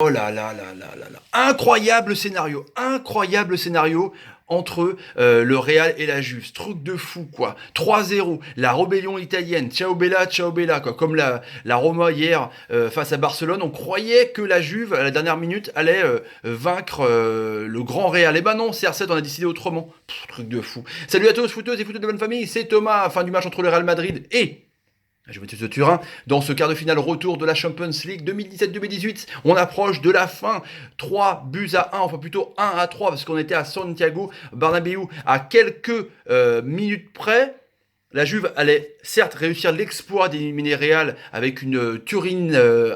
Oh là là là là là là. Incroyable scénario entre le Real et la Juve. Ce truc de fou, quoi. 3-0, la rébellion italienne. Ciao Bella, quoi. Comme la Roma hier face à Barcelone, on croyait que la Juve, à la dernière minute, allait vaincre le grand Real. Et ben non, CR7, on a décidé autrement. Truc de fou. Salut à tous, footeuses et footeux de bonne famille, c'est Thomas, fin du match entre le Real Madrid et la Juventus de Turin, dans ce quart de finale retour de la Champions League 2017-2018, on approche de la fin. 3-1, enfin plutôt 1-3, parce qu'on était à Santiago Bernabéu à quelques minutes près. La Juve allait certes réussir l'exploit d'éliminer Real avec une Turin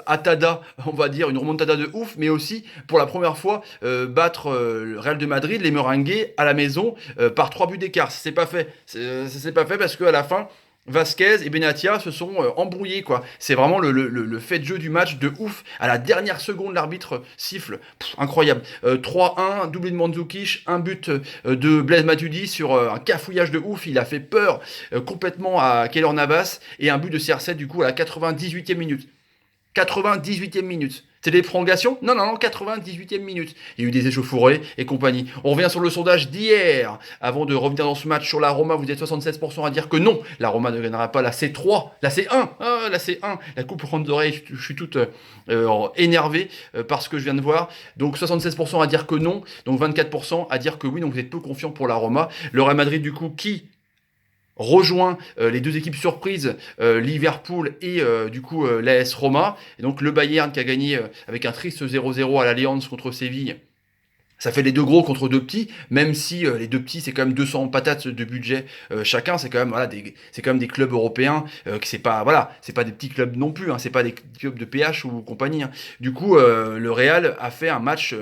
Atada, on va dire, une remontada de ouf, mais aussi pour la première fois battre le Real de Madrid, les Merengues, à la maison par 3 buts d'écart. Ça s'est pas fait. Ça s'est pas fait parce qu'à la fin, Vasquez et Benatia se sont embrouillés, quoi. C'est vraiment le fait de jeu du match de ouf. À la dernière seconde, l'arbitre siffle. Incroyable. 3-1, doublé de Mandzukic, un but de Blaise Matuidi sur un cafouillage de ouf. Il a fait peur complètement à Keylor Navas. Et un but de CR7 du coup à la 98e minute. 98e minute. C'est des prolongations? Non, non, non, 98e minute. Il y a eu des échauffourées et compagnie. On revient sur le sondage d'hier. Avant de revenir dans ce match sur la Roma, vous êtes 76% à dire que non, la Roma ne gagnera pas la C3, la C1, la C1, la coupe ronde d'oreille. Je suis tout énervé par ce que je viens de voir. Donc 76% à dire que non, donc 24% à dire que oui, donc vous êtes peu confiant pour la Roma. Le Real Madrid, du coup, qui rejoint les deux équipes surprises, Liverpool et du coup l'AS Roma. Et donc le Bayern qui a gagné avec un triste 0-0 à l'Allianz contre Séville. Ça fait les deux gros contre deux petits, même si les deux petits c'est quand même 200 patates de budget chacun, c'est quand même voilà c'est quand même des clubs européens que c'est pas voilà c'est pas des petits clubs non plus, hein, c'est pas des clubs de PH ou compagnie. Hein. Du coup le Real a fait un match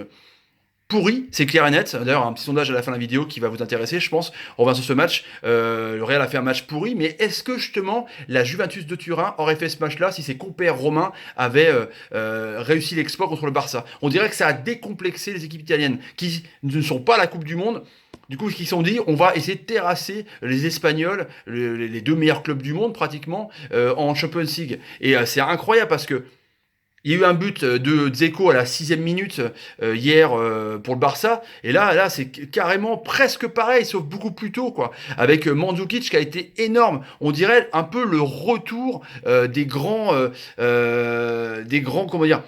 pourri, c'est clair et net. D'ailleurs, un petit sondage à la fin de la vidéo qui va vous intéresser, je pense. On revient sur ce match. Le Real a fait un match pourri, mais est-ce que justement la Juventus de Turin aurait fait ce match-là si ses compères romains avaient réussi l'exploit contre le Barça? On dirait que ça a décomplexé les équipes italiennes qui ne sont pas à la Coupe du Monde. Du coup, ils se sont dit, on va essayer de terrasser les Espagnols, les deux meilleurs clubs du monde pratiquement, en Champions League. Et c'est incroyable parce que il y a eu un but de Dzeko à la 6e minute hier pour le Barça. Et là, c'est carrément presque pareil, sauf beaucoup plus tôt, quoi. Avec Mandzukic qui a été énorme. On dirait un peu le retour des grands, comment dire,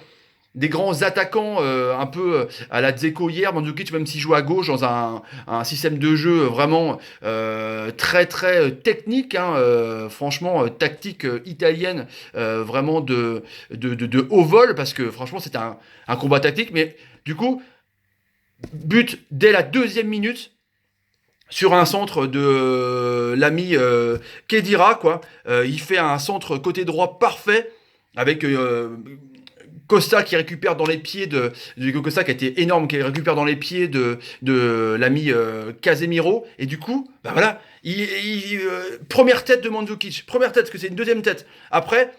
des grands attaquants un peu à la Dzeko hier. Mandzukic, même s'il joue à gauche dans un système de jeu vraiment très très technique, hein, franchement tactique italienne, vraiment de haut vol, parce que franchement c'était un combat tactique. Mais du coup, but dès la 2e minute sur un centre de l'ami Kedira, quoi. Il fait un centre côté droit parfait avec Costa qui récupère dans les pieds de Costa qui a été énorme, qui récupère dans les pieds de l'ami Casemiro, et du coup bah voilà première tête de Mandzukic, première tête parce que c'est une deuxième tête après.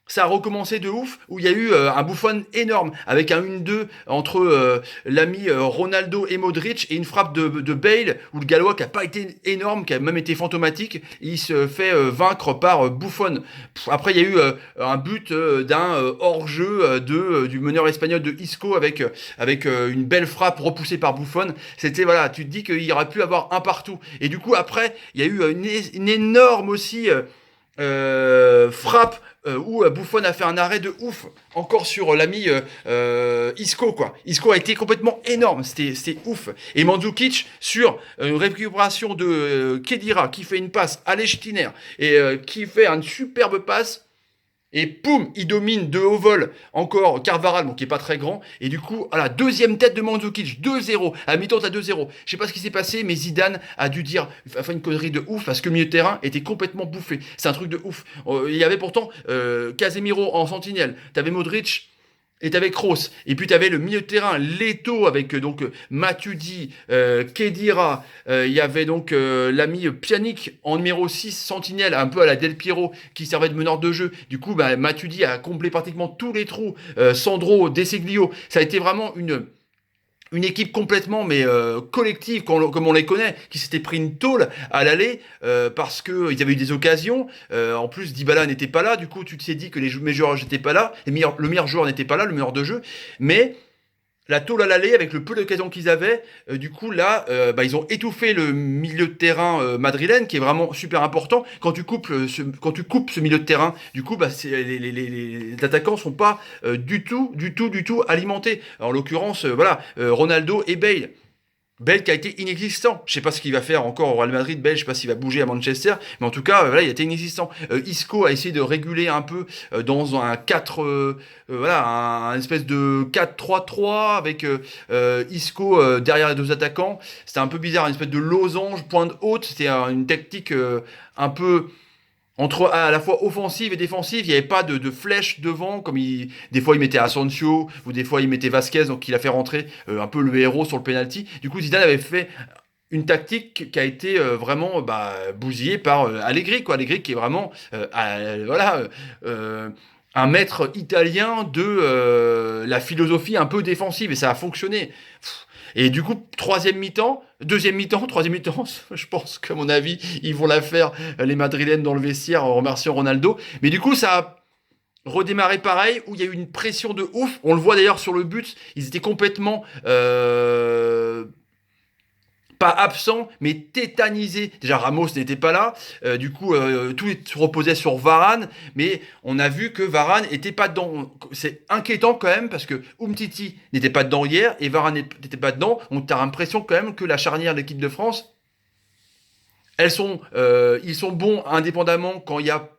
Ça a recommencé de ouf, où il y a eu un Buffon énorme, avec un 1-2 entre l'ami Ronaldo et Modric, et une frappe de Bale, où le Gallois, qui a pas été énorme, qui a même été fantomatique, il se fait vaincre par Buffon. Après, il y a eu un but d'un hors-jeu du meneur espagnol de Isco, avec une belle frappe repoussée par Buffon. C'était, voilà, tu te dis qu'il y aurait pu avoir un partout. Et du coup, après, il y a eu une énorme aussi frappe où Buffon a fait un arrêt de ouf, encore sur l'ami Isco, quoi. Isco a été complètement énorme, c'était ouf. Et Mandzukic sur une récupération de Kedira qui fait une passe à l'Echtiner et qui fait une superbe passe. Et poum, il domine de haut vol encore Carvaral, donc qui est pas très grand. Et du coup, à la deuxième tête de Mandzukic, 2-0. À mi-temps, à 2-0. Je sais pas ce qui s'est passé, mais Zidane a dû dire, a fait une connerie de ouf parce que le milieu de terrain était complètement bouffé. C'est un truc de ouf. Il y avait pourtant Casemiro en sentinelle. T'avais Modric. Et t'avais Kroos, et puis t'avais le milieu de terrain, Leto, avec donc Matuidi, Kedira, il y avait donc l'ami Pjanic en numéro 6, sentinelle, un peu à la Del Piero, qui servait de meneur de jeu. Du coup, bah, Matuidi a comblé pratiquement tous les trous, Sandro, De Seglio, ça a été vraiment une équipe complètement mais collective comme on les connaît, qui s'était pris une tôle à l'aller parce que ils avaient eu des occasions. En plus, Dybala n'était pas là, du coup tu t'es dit que les meilleurs joueurs n'étaient pas là, le meilleur joueur n'était pas là, le meilleur de jeu, mais la tôle à l'aller avec le peu d'occasions qu'ils avaient, du coup là, ils ont étouffé le milieu de terrain madrilène qui est vraiment super important. Quand tu coupes ce milieu de terrain, du coup, les attaquants sont pas du tout alimentés. En l'occurrence, Ronaldo et Bale. Bale qui a été inexistant. Je sais pas ce qu'il va faire encore au Real Madrid. Bale, je sais pas s'il va bouger à Manchester, mais en tout cas, voilà, il a été inexistant. Isco a essayé de réguler un peu dans un 4, un espèce de 4-3-3 avec Isco derrière les deux attaquants. C'était un peu bizarre, une espèce de losange, pointe haute. C'était une tactique un peu entre à la fois offensive et défensive. Il n'y avait pas de flèche devant, des fois il mettait Asensio, ou des fois il mettait Vasquez, donc il a fait rentrer un peu le héros sur le penalty. Du coup, Zidane avait fait une tactique qui a été vraiment bousillée par Allegri, quoi. Allegri qui est vraiment un maître italien de la philosophie un peu défensive, et ça a fonctionné. Et du coup, deuxième mi-temps, troisième mi-temps, je pense qu'à mon avis, ils vont la faire, les Madrilènes dans le vestiaire, en remerciant Ronaldo. Mais du coup, ça a redémarré pareil, où il y a eu une pression de ouf. On le voit d'ailleurs sur le but, ils étaient complètement pas absent, mais tétanisé. Déjà, Ramos n'était pas là. Tout reposait sur Varane. Mais on a vu que Varane n'était pas dedans. C'est inquiétant quand même, parce que Umtiti n'était pas dedans hier et Varane n'était pas dedans. On a l'impression quand même que la charnière de l'équipe de France, ils sont bons indépendamment quand il y a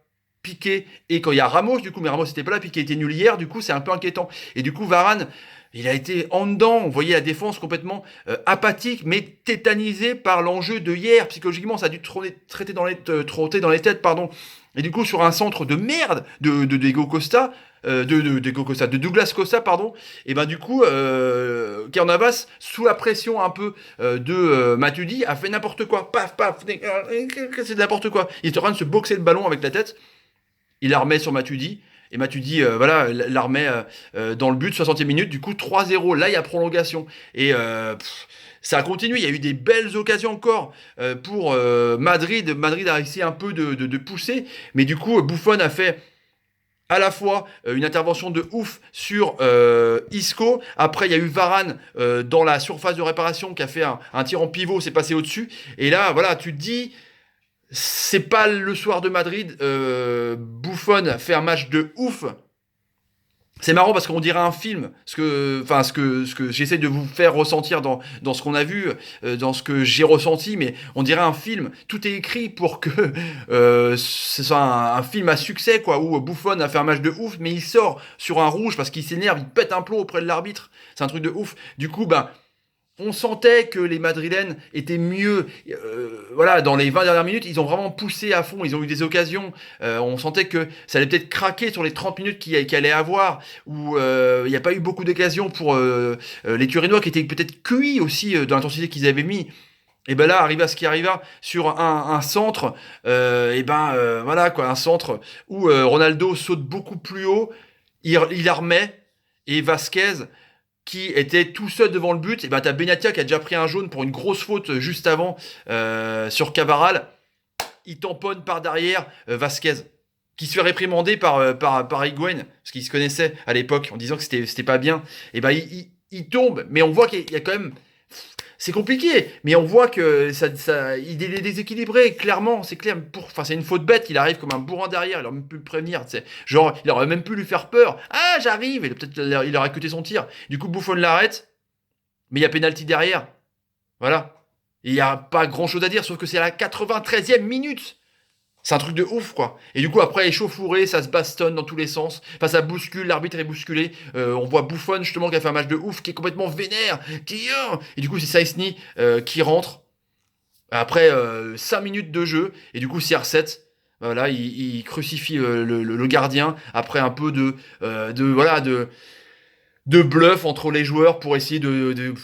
Piqué et quand il y a Ramos. Du coup, mais Ramos n'était pas là. Piqué était nul hier. Du coup, c'est un peu inquiétant. Et du coup, Varane, il a été en dedans. On voyait la défense complètement apathique, mais tétanisée par l'enjeu de hier. Psychologiquement, ça a dû trotter dans les têtes, pardon. Et du coup, sur un centre de merde de Diego Costa, de Douglas Costa, pardon. Et ben du coup, Keylor Navas, sous la pression un peu de Matuidi, a fait n'importe quoi. Paf, paf, c'est n'importe quoi. Il est en train de se boxer le ballon avec la tête. Il la remet sur Matuidi. Et Matuidi, la remet dans le but, 60e minute. Du coup, 3-0. Là, il y a prolongation. Et ça a continué. Il y a eu des belles occasions encore pour Madrid. Madrid a essayé un peu de pousser. Mais du coup, Buffon a fait à la fois une intervention de ouf sur Isco. Après, il y a eu Varane dans la surface de réparation qui a fait un tir en pivot, c'est passé au-dessus. Et là, voilà, tu te dis, c'est pas le soir de Madrid. Buffon fait un match de ouf. C'est marrant parce qu'on dirait un film, ce que j'essaie de vous faire ressentir dans ce qu'on a vu, dans ce que j'ai ressenti, mais on dirait un film. Tout est écrit pour que ce soit un film à succès, quoi, où Buffon a fait un match de ouf, mais il sort sur un rouge parce qu'il s'énerve, il pète un plomb auprès de l'arbitre. C'est un truc de ouf. Du coup, on sentait que les Madrilènes étaient mieux. Dans les 20 dernières minutes, ils ont vraiment poussé à fond. Ils ont eu des occasions. On sentait que ça allait peut-être craquer sur les 30 minutes qu'il allait avoir. Où il n'y a pas eu beaucoup d'occasions pour les Turinois qui étaient peut-être cuits aussi de l'intensité qu'ils avaient mis. Et ben là, arriva ce qui arriva sur un centre. Un centre où Ronaldo saute beaucoup plus haut. Il la remet. Et Vasquez, qui était tout seul devant le but, et ben t'as Benatia qui a déjà pris un jaune pour une grosse faute juste avant sur Cavaral. Il tamponne par derrière Vasquez, qui se fait réprimander par Higuaín, parce qu'ils se connaissaient à l'époque en disant que c'était pas bien. Et ben il tombe, mais on voit qu'il y a quand même. C'est compliqué, mais on voit que il est déséquilibré, clairement, c'est clair. C'est une faute bête, il arrive comme un bourrin derrière, il aurait même pu le prévenir, genre, il aurait même pu lui faire peur. Ah, j'arrive, et peut-être il aurait écouté son tir. Du coup, Buffon l'arrête, mais il y a pénalty derrière. Voilà. Et il n'y a pas grand-chose à dire, sauf que c'est à la 93e minute. C'est un truc de ouf, quoi. Et du coup, après, échauffouré, ça se bastonne dans tous les sens. Enfin, ça bouscule, l'arbitre est bousculé. On voit Buffon, justement, qui a fait un match de ouf, qui est complètement vénère. Et du coup, c'est Saïsny qui rentre. Après 5 minutes de jeu. Et du coup, CR7, voilà, il crucifie le gardien. Après un peu de bluff entre les joueurs pour essayer de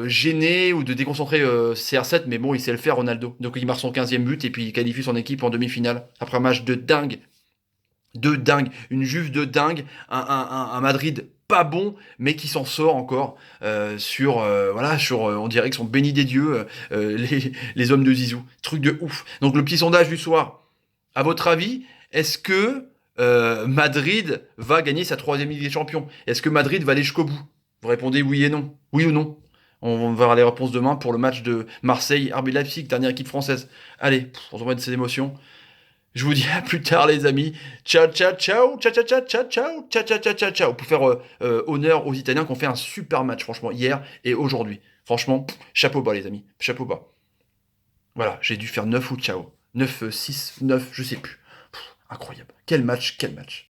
gêner ou de déconcentrer CR7, mais bon, il sait le faire, Ronaldo. Donc il marque son 15e but et puis il qualifie son équipe en demi-finale après un match de dingue de dingue, une Juve de dingue, un Madrid pas bon, mais qui s'en sort encore on dirait qu'ils sont bénis des dieux, les hommes de Zizou. Truc de ouf. Donc le petit sondage du soir. À votre avis, est-ce que Madrid va gagner sa troisième Ligue des Champions? Est-ce que Madrid va aller jusqu'au bout? Vous répondez oui et non. Oui ou non? On verra les réponses demain pour le match de Marseille, RB Leipzig, dernière équipe française. Allez, on se remet de ces émotions. Je vous dis à plus tard les amis. Ciao ciao ciao ciao ciao ciao ciao ciao ciao ciao ciao ciao ciao. Pour faire honneur aux Italiens qui ont fait un super match franchement hier et aujourd'hui. Franchement, chapeau bas les amis, chapeau bas. Voilà, j'ai dû faire 9 ou ciao. 9 6 9 je sais plus. Incroyable. Quel match, quel match.